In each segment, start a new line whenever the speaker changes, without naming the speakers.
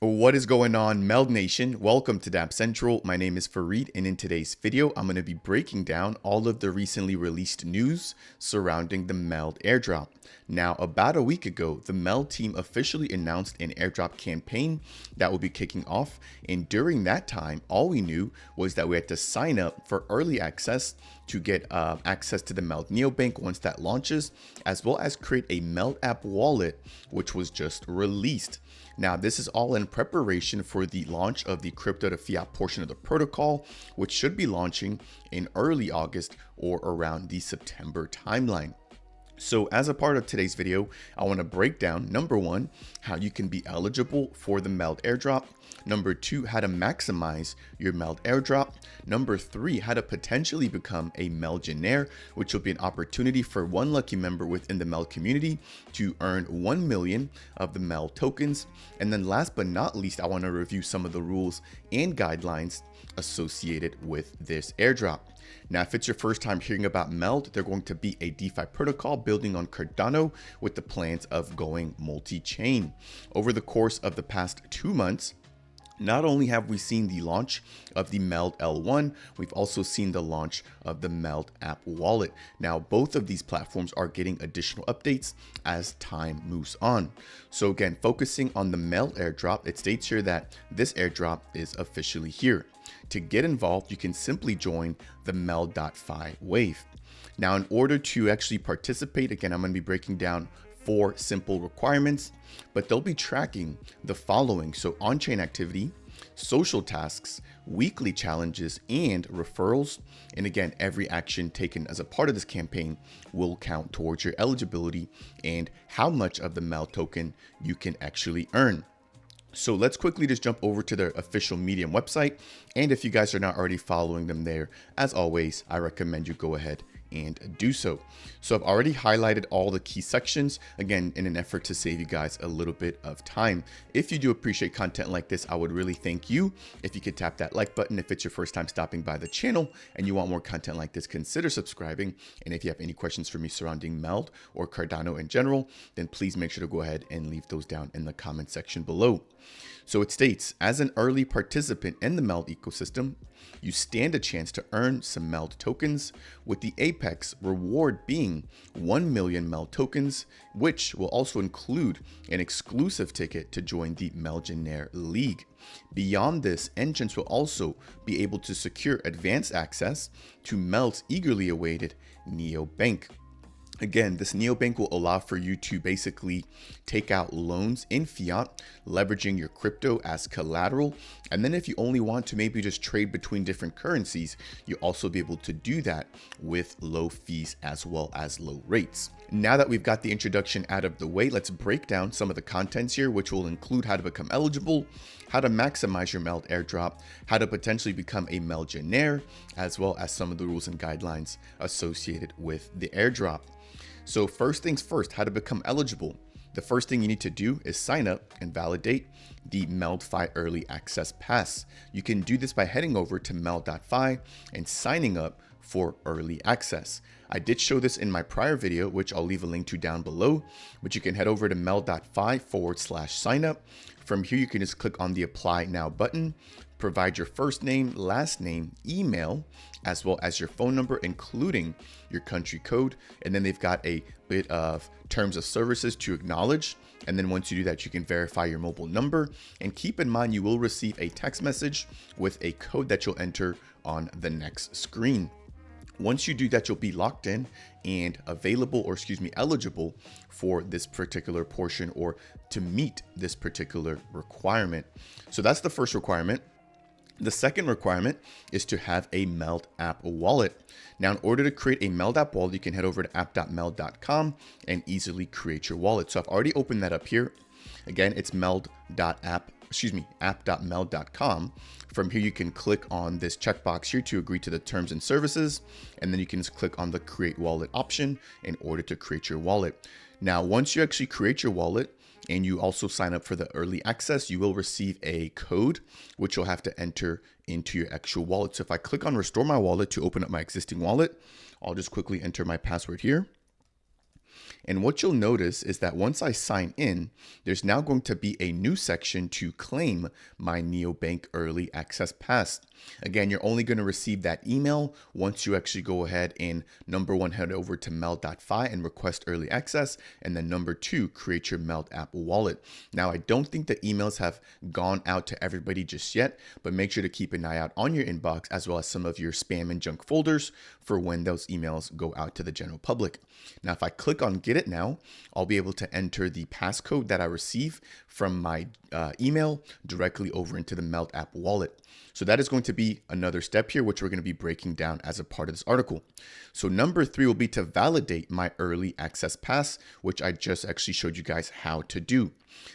What is going on, Meld Nation? Welcome to Dapp Central. My name is Fareed, and in today's video, I'm going to be breaking down all of the recently released news surrounding the Meld airdrop. Now, about a week ago, the Meld team officially announced an airdrop campaign that will be kicking off, and during that time, all we knew was that we had to sign up for early access to get access to the Meld Neobank once that launches, as well as create a Meld app wallet, which was just released. Now, this is all in preparation for the launch of the crypto to fiat portion of the protocol, which should be launching in early August or around the September timeline. So as a part of today's video, I want to break down number one, how you can be eligible for the Meld airdrop. Number two, how to maximize your Meld airdrop. Number three, how to potentially become a Meldionaire, which will be an opportunity for one lucky member within the Meld community to earn 1 million of the Meld tokens. And then last but not least, I want to review some of the rules and guidelines associated with this airdrop. Now, if it's your first time hearing about Meld, they're going to be a DeFi protocol building on Cardano with the plans of going multi-chain. Over the course of the past 2 months, not only have we seen the launch of the Meld L1, we've also seen the launch of the Meld app wallet. Now, both of these platforms are getting additional updates as time moves on. So again, focusing on the Meld airdrop, it states here that this airdrop is officially here. To get involved, you can simply join the Meld.fi wave. Now, in order to actually participate, again, I'm going to be breaking down 4 simple requirements, but they'll be tracking the following. So on-chain activity, social tasks, weekly challenges, and referrals. And again, every action taken as a part of this campaign will count towards your eligibility and how much of the Meld token you can actually earn. So let's quickly just jump over to their official Medium website. And if you guys are not already following them there, as always, I recommend you go ahead and do so. So I've already highlighted all the key sections, again, in an effort to save you guys a little bit of time. If you do appreciate content like this, I would really thank you if you could tap that like button. If it's your first time stopping by the channel and you want more content like this, consider subscribing. And if you have any questions for me surrounding Meld or Cardano in general, then please make sure to go ahead and leave those down in the comment section below. So it states, as an early participant in the Meld ecosystem, you stand a chance to earn some Meld tokens, with the apex reward being 1 million Meld tokens, which will also include an exclusive ticket to join the Meldionaire League. Beyond this, entrants will also be able to secure advanced access to Meld's eagerly awaited Neobank. Again, this neobank will allow for you to basically take out loans in fiat, leveraging your crypto as collateral. And then if you only want to maybe just trade between different currencies, you'll also be able to do that with low fees as well as low rates. Now that we've got the introduction out of the way, let's break down some of the contents here, which will include how to become eligible, how to maximize your Meld airdrop, how to potentially become a Meldionaire, as well as some of the rules and guidelines associated with the airdrop. So first things first, how to become eligible. The first thing you need to do is sign up and validate the Meld.fi Early Access Pass. You can do this by heading over to Meld.fi and signing up for early access. I did show this in my prior video, which I'll leave a link to down below, but you can head over to Meld.fi/signup. From here, you can just click on the Apply Now button, provide your first name, last name, email, as well as your phone number, including your country code. And then they've got a bit of terms of services to acknowledge. And then once you do that, you can verify your mobile number. And keep in mind, you will receive a text message with a code that you'll enter on the next screen. Once you do that, you'll be locked in and eligible for this particular portion or to meet this particular requirement. So that's the first requirement. The second requirement is to have a Meld app wallet. Now, in order to create a Meld app wallet, you can head over to app.meld.com and easily create your wallet. So I've already opened that up here. Again, it's app.meld.com. From here, you can click on this checkbox here to agree to the terms and services, and then you can just click on the create wallet option in order to create your wallet. Now, once you actually create your wallet and you also sign up for the early access, you will receive a code, which you'll have to enter into your actual wallet. So if I click on restore my wallet to open up my existing wallet, I'll just quickly enter my password here. And what you'll notice is that once I sign in, there's now going to be a new section to claim my Neobank Early Access Pass. Again, you're only going to receive that email once you actually go ahead and number one, head over to meld.fi and request early access. And then number two, create your Meld app wallet. Now, I don't think the emails have gone out to everybody just yet, but make sure to keep an eye out on your inbox as well as some of your spam and junk folders for when those emails go out to the general public. Now, if I click on Get It Now, I'll be able to enter the passcode that I receive from my email directly over into the Meld app wallet. So that is going to be another step here, which we're going to be breaking down as a part of this article. So number three will be to validate my early access pass, which I just actually showed you guys how to do.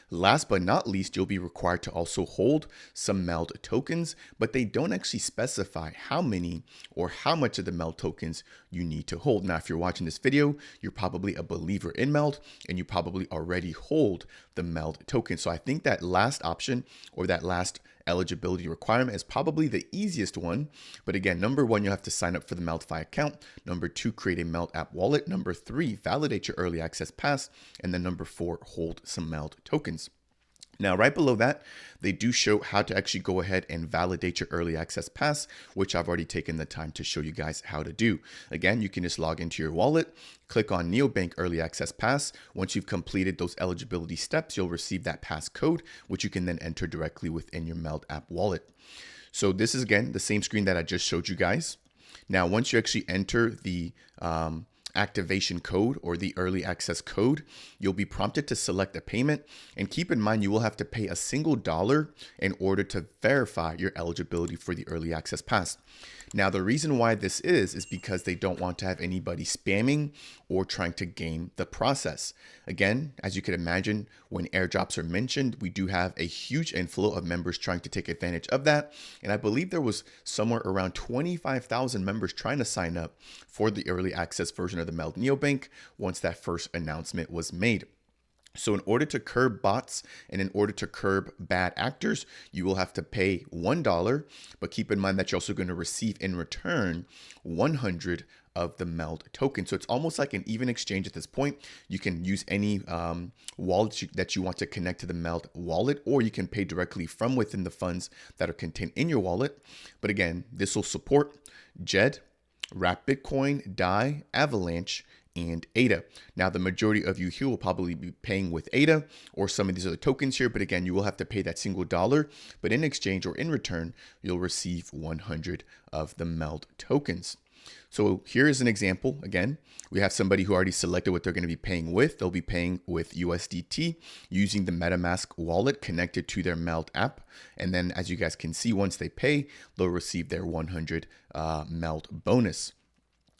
Last but not least, you'll be required to also hold some Meld tokens, but they don't actually specify how many or how much of the Meld tokens you need to hold. Now, if you're watching this video, you're probably a believer in Meld and you probably already hold the Meld token. So I think that last option or that last eligibility requirement is probably the easiest one. But again, number one, you have to sign up for the Meld.fi account. Number two, create a Meld app wallet. Number three, validate your early access pass. And then number four, hold some Meld tokens. Now, right below that, they do show how to actually go ahead and validate your early access pass, which I've already taken the time to show you guys how to do. Again, you can just log into your wallet, click on Neobank Early Access Pass. Once you've completed those eligibility steps, you'll receive that pass code, which you can then enter directly within your Meld app wallet. So this is, again, the same screen that I just showed you guys. Now, once you actually enter the activation code or the early access code, you'll be prompted to select a payment, and keep in mind you will have to pay a single dollar in order to verify your eligibility for the early access pass. Now, the reason why this is because they don't want to have anybody spamming or trying to game the process. Again, as you can imagine, when airdrops are mentioned, we do have a huge inflow of members trying to take advantage of that. And I believe there was somewhere around 25,000 members trying to sign up for the early access version of the Meld Neobank once that first announcement was made. So in order to curb bots and in order to curb bad actors, you will have to pay $1, but keep in mind that you're also going to receive in return 100 of the Meld token. So it's almost like an even exchange at this point. You can use any wallet that you want to connect to the Meld wallet, or you can pay directly from within the funds that are contained in your wallet. But again, this will support Jed, Wrap Bitcoin, DAI, Avalanche, and ADA. Now, the majority of you here will probably be paying with ADA or some of these other tokens here, but again, you will have to pay that single dollar, but in exchange or in return, you'll receive 100 of the Meld tokens. So here is an example. Again, we have somebody who already selected what they're going to be paying with. They'll be paying with USDT using the MetaMask wallet connected to their Meld app. And then as you guys can see, once they pay, they'll receive their 100 Meld bonus.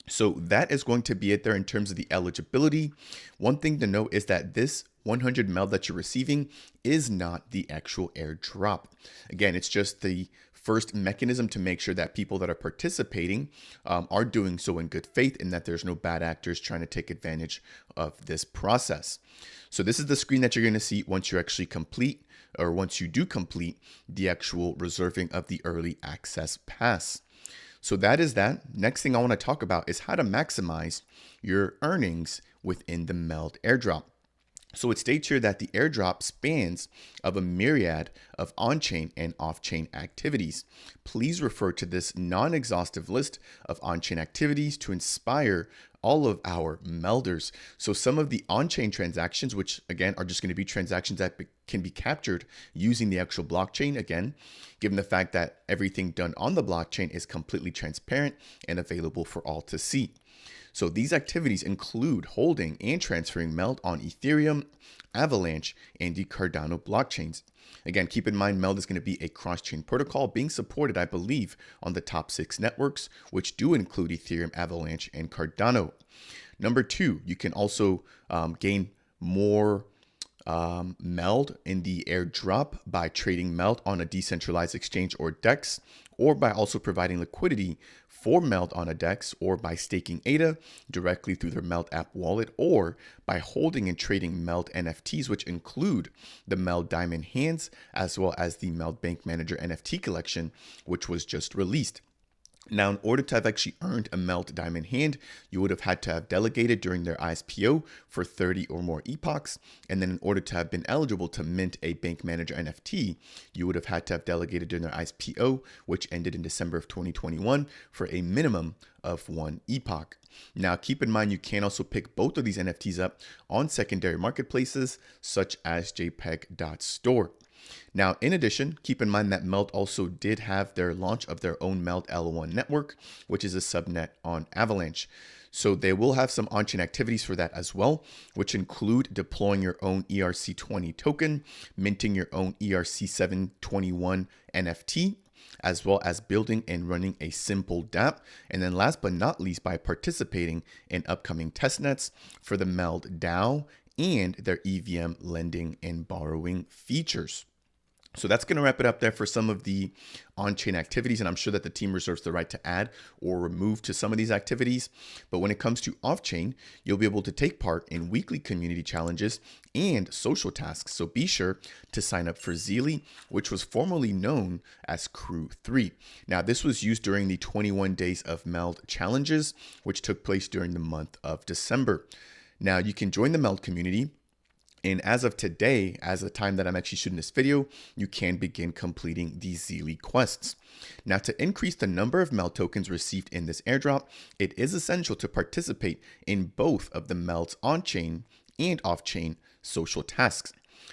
So that is going to be it there in terms of the eligibility. One thing to note is that this 100 Meld that you're receiving is not the actual airdrop. Again, it's just the first mechanism to make sure that people that are participating are doing so in good faith and that there's no bad actors trying to take advantage of this process. So this is the screen that you're going to see once you actually complete, or once you do complete the actual reserving of the early access pass. So that is that. Next thing I want to talk about is how to maximize your earnings within the Meld airdrop. So it states here that the airdrop spans of a myriad of on-chain and off-chain activities. Please refer to this non-exhaustive list of on-chain activities to inspire all of our melders. So some of the on-chain transactions, which again are just going to be transactions that can be captured using the actual blockchain, again, given the fact that everything done on the blockchain is completely transparent and available for all to see. So these activities include holding and transferring Meld on Ethereum, Avalanche, and the Cardano blockchains. Again, keep in mind, Meld is going to be a cross-chain protocol being supported, I believe, on the top 6 networks, which do include Ethereum, Avalanche, and Cardano. Number 2, you can also gain more Meld in the airdrop by trading Meld on a decentralized exchange or DEX, or by also providing liquidity for Meld on a DEX, or by staking ADA directly through their Meld app wallet, or by holding and trading Meld NFTs, which include the Meld Diamond Hands, as well as the Meld Bank Manager NFT collection, which was just released. Now, in order to have actually earned a Meld Diamond hand, you would have had to have delegated during their ISPO for 30 or more epochs. And then in order to have been eligible to mint a Bank Manager NFT, you would have had to have delegated during their ISPO, which ended in December of 2021, for a minimum of 1 epoch. Now, keep in mind, you can also pick both of these NFTs up on secondary marketplaces such as jpeg.store. Now, in addition, keep in mind that Meld also did have their launch of their own Meld L1 network, which is a subnet on Avalanche. So they will have some on-chain activities for that as well, which include deploying your own ERC20 token, minting your own ERC721 NFT, as well as building and running a simple dApp. And then last but not least, by participating in upcoming testnets for the Meld DAO and their EVM lending and borrowing features. So that's going to wrap it up there for some of the on-chain activities, and I'm sure that the team reserves the right to add or remove to some of these activities. But when it comes to off-chain, you'll be able to take part in weekly community challenges and social tasks. So be sure to sign up for Zeely, which was formerly known as Crew 3. Now, this was used during the 21 Days of Meld challenges, which took place during the month of December. Now, you can join the Meld community. And as of today, as the time that I'm actually shooting this video, you can begin completing these Zeely quests. Now, to increase the number of Meld tokens received in this airdrop, it is essential to participate in both of the Meld's on-chain and off-chain social tasks.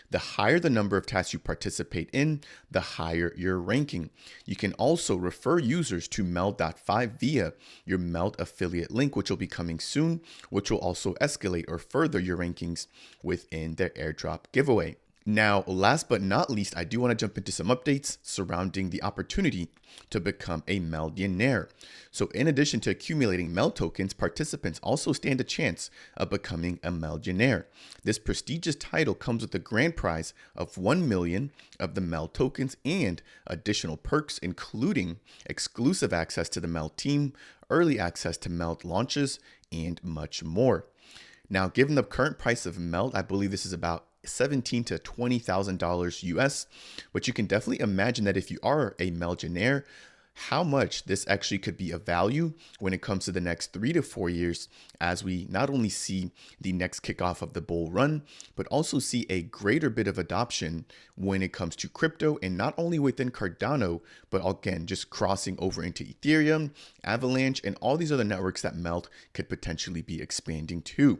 The higher the number of tasks you participate in, the higher your ranking. You can also refer users to Meld.5 via your Meld affiliate link, which will be coming soon, which will also escalate or further your rankings within their airdrop giveaway. Now, last but not least, I do want to jump into some updates surrounding the opportunity to become a Meldionaire. So in addition to accumulating Meld tokens, participants also stand a chance of becoming a Meldionaire. This prestigious title comes with a grand prize of 1 million of the Meld tokens and additional perks, including exclusive access to the Meld team, early access to Meld launches, and much more. Now, given the current price of Meld, I believe this is about $17,000 to $20,000 US, but you can definitely imagine that if you are a Meldionaire, how much this actually could be of value when it comes to the next 3 to 4 years, as we not only see the next kickoff of the bull run, but also see a greater bit of adoption when it comes to crypto, and not only within Cardano, but again, just crossing over into Ethereum, Avalanche, and all these other networks that Meld could potentially be expanding to.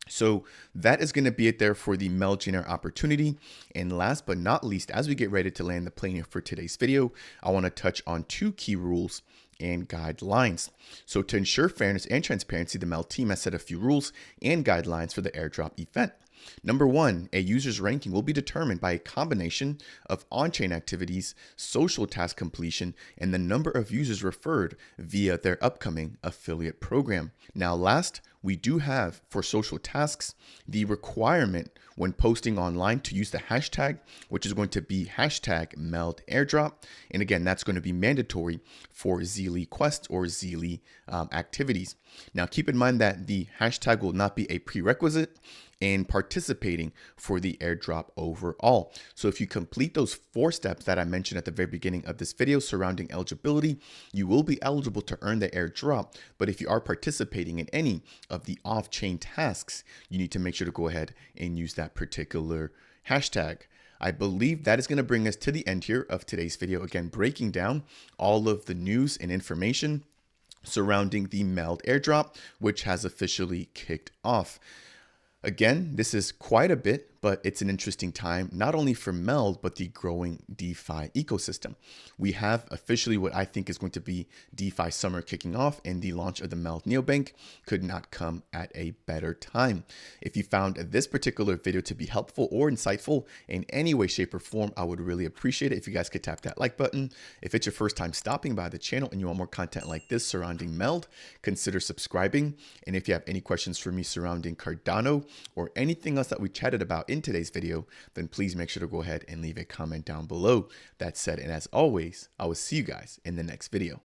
So that is going to be it there for the Meldionaire opportunity. And last but not least, as we get ready to land the plane for today's video, I want to touch on 2 key rules and guidelines. So to ensure fairness and transparency, the Meld team has set a few rules and guidelines for the airdrop event. Number 1, a user's ranking will be determined by a combination of on-chain activities, social task completion, and the number of users referred via their upcoming affiliate program. Now, last, we do have for social tasks the requirement when posting online to use the hashtag, which is going to be hashtag Meld airdrop. And again, that's going to be mandatory for Zeely quests or Zeely activities. Now, keep in mind that the hashtag will not be a prerequisite in participating for the airdrop overall. So if you complete those 4 steps that I mentioned at the very beginning of this video surrounding eligibility, you will be eligible to earn the airdrop. But if you are participating in any of the off-chain tasks, you need to make sure to go ahead and use that particular hashtag. I believe that is going to bring us to the end here of today's video. Again, breaking down all of the news and information surrounding the Meld airdrop, which has officially kicked off. Again, this is quite a bit, but it's an interesting time, not only for Meld, but the growing DeFi ecosystem. We have officially what I think is going to be DeFi summer kicking off, and the launch of the Meld Neobank could not come at a better time. If you found this particular video to be helpful or insightful in any way, shape, or form, I would really appreciate it if you guys could tap that like button. If it's your first time stopping by the channel and you want more content like this surrounding Meld, consider subscribing. And if you have any questions for me surrounding Cardano or anything else that we chatted about in today's video, then please make sure to go ahead and leave a comment down below. That said, and as always, I will see you guys in the next video.